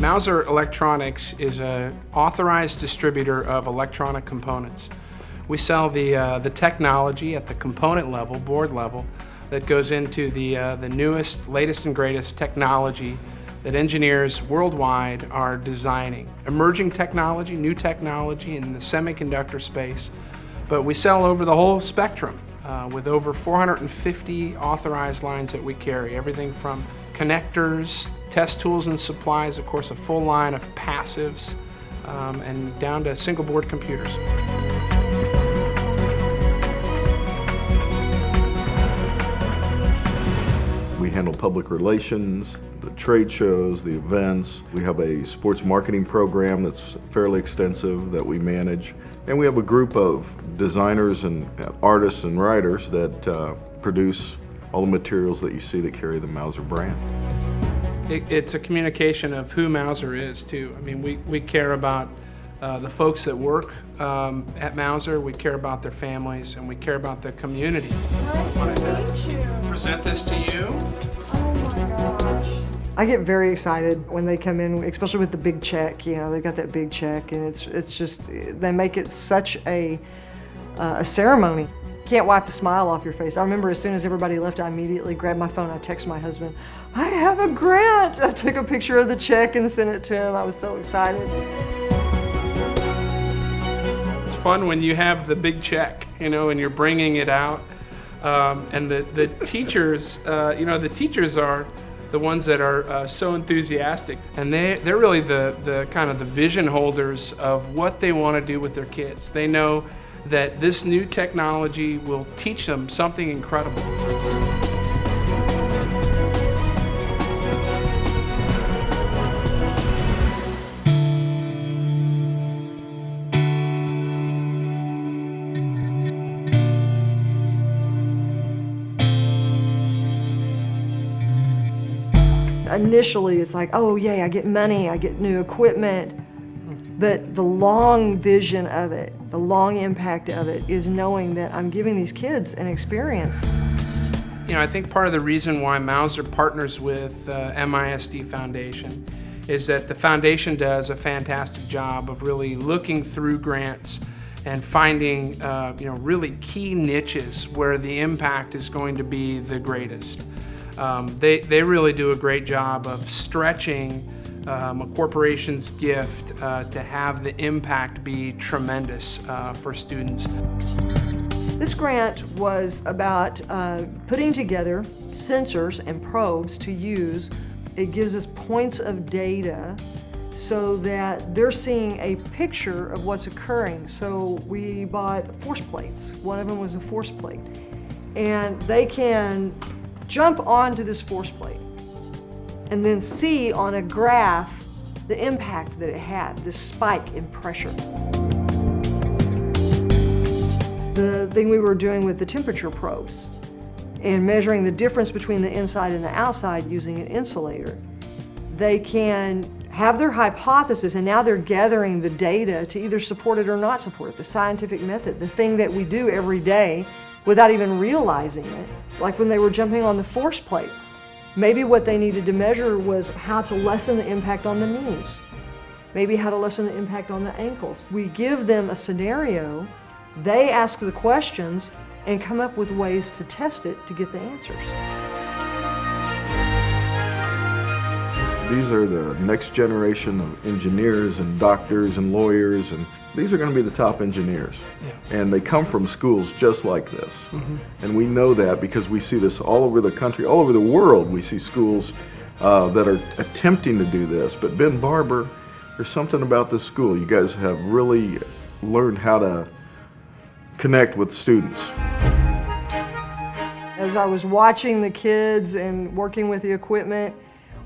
Mouser Electronics is an authorized distributor of electronic components. We sell the technology at the component level, board level, that goes into the newest, latest and greatest technology that engineers worldwide are designing. Emerging technology, new technology in the semiconductor space, but we sell over the whole spectrum with over 450 authorized lines that we carry. Everything from connectors, test tools and supplies, of course a full line of passives, and down to single board computers. We handle public relations, the trade shows, the events. We have a sports marketing program that's fairly extensive that we manage. And we have a group of designers and artists and writers that produce all the materials that you see that carry the Mouser brand. It's a communication of who Mouser is too. I mean, we care about the folks that work at Mouser, we care about their families, and we care about the community. Nice to meet you. Present this to you. Oh my gosh. I get very excited when they come in, especially with the big check. You know, they've got that big check, and it's just, they make it such a ceremony. Can't wipe the smile off your face. I remember as soon as everybody left, I immediately grabbed my phone, I texted my husband, I have a grant! I took a picture of the check and sent it to him. I was so excited. It's fun when you have the big check, you know, and you're bringing it out. And the teachers, you know, the teachers are the ones that are so enthusiastic, and they're really the kind of the vision holders of what they want to do with their kids. They know that this new technology will teach them something incredible. Initially, it's like, oh yay, I get money, I get new equipment. But the long vision of it, the long impact of it, is knowing that I'm giving these kids an experience. You know, I think part of the reason why Mouser partners with MISD Foundation is that the foundation does a fantastic job of really looking through grants and finding you know, really key niches where the impact is going to be the greatest. They really do a great job of stretching a corporation's gift to have the impact be tremendous for students. This grant was about putting together sensors and probes to use. It gives us points of data so that they're seeing a picture of what's occurring. So we bought force plates. One of them was a force plate. And they can jump onto this force plate and then see on a graph the impact that it had, this spike in pressure. The thing we were doing with the temperature probes and measuring the difference between the inside and the outside using an insulator, they can have their hypothesis, and now they're gathering the data to either support it or not support it, the scientific method, the thing that we do every day without even realizing it. Like when they were jumping on the force plate, maybe what they needed to measure was how to lessen the impact on the knees, maybe how to lessen the impact on the ankles. We give them a scenario, they ask the questions, and come up with ways to test it to get the answers. These are the next generation of engineers and doctors and lawyers, and these are going to be the top engineers. Yeah. And they come from schools just like this. Mm-hmm. And we know that because we see this all over the country, all over the world. We see schools that are attempting to do this. But Ben Barber, there's something about this school. You guys have really learned how to connect with students. As I was watching the kids and working with the equipment,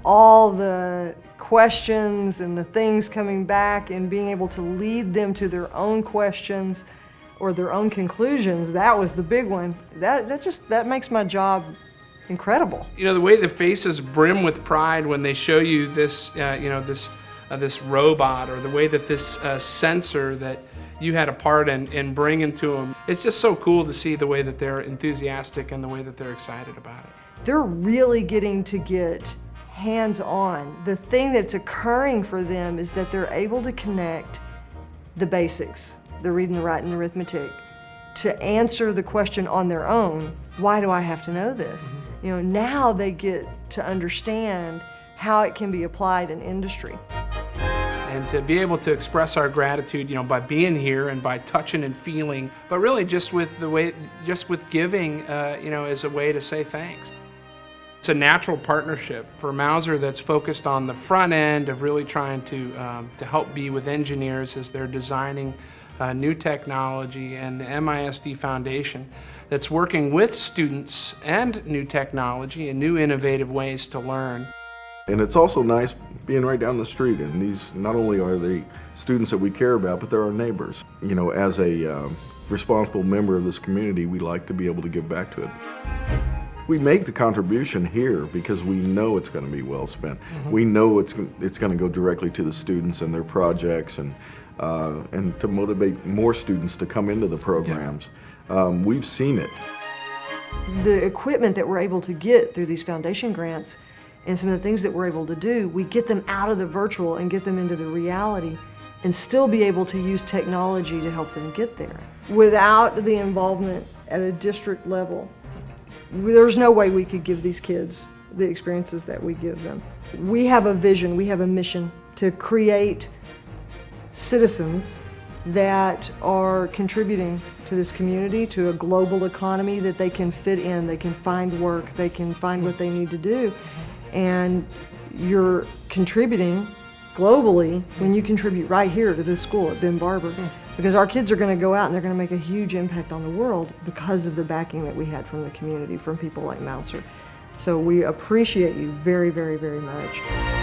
all the questions and the things coming back and being able to lead them to their own questions or their own conclusions, that was the big one. That makes my job incredible. You know, the way the faces brim with pride when they show you this, you know, this robot, or the way that this sensor that you had a part in bringing to them, it's just so cool to see the way that they're enthusiastic and the way that they're excited about it. They're really getting to get hands-on. The thing that's occurring for them is that they're able to connect the basics, the reading, the writing, the arithmetic, to answer the question on their own. Why do I have to know this? You know, now they get to understand how it can be applied in industry. And to be able to express our gratitude, you know, by being here and by touching and feeling, but really just with giving, you know, as a way to say thanks. It's a natural partnership for Mauser that's focused on the front end of really trying to help be with engineers as they're designing new technology, and the MISD Foundation that's working with students and new technology and new innovative ways to learn. And it's also nice being right down the street, and these not only are they students that we care about, but they're our neighbors. You know, as a responsible member of this community, we like to be able to give back to it. We make the contribution here because we know it's going to be well spent. We know it's going to go directly to the students and their projects, and to motivate more students to come into the programs. We've seen it. The equipment that we're able to get through these foundation grants and some of the things that we're able to do, we get them out of the virtual and get them into the reality and still be able to use technology to help them get there. Without the involvement at a district level, there's no way we could give these kids the experiences that we give them. We have a vision, we have a mission to create citizens that are contributing to this community, to a global economy that they can fit in, they can find work, they can find what they need to do. And you're contributing globally when you contribute right here to this school at Ben Barber, because our kids are going to go out and they're going to make a huge impact on the world because of the backing that we had from the community, from people like Mauser. So we appreciate you very, very, very much.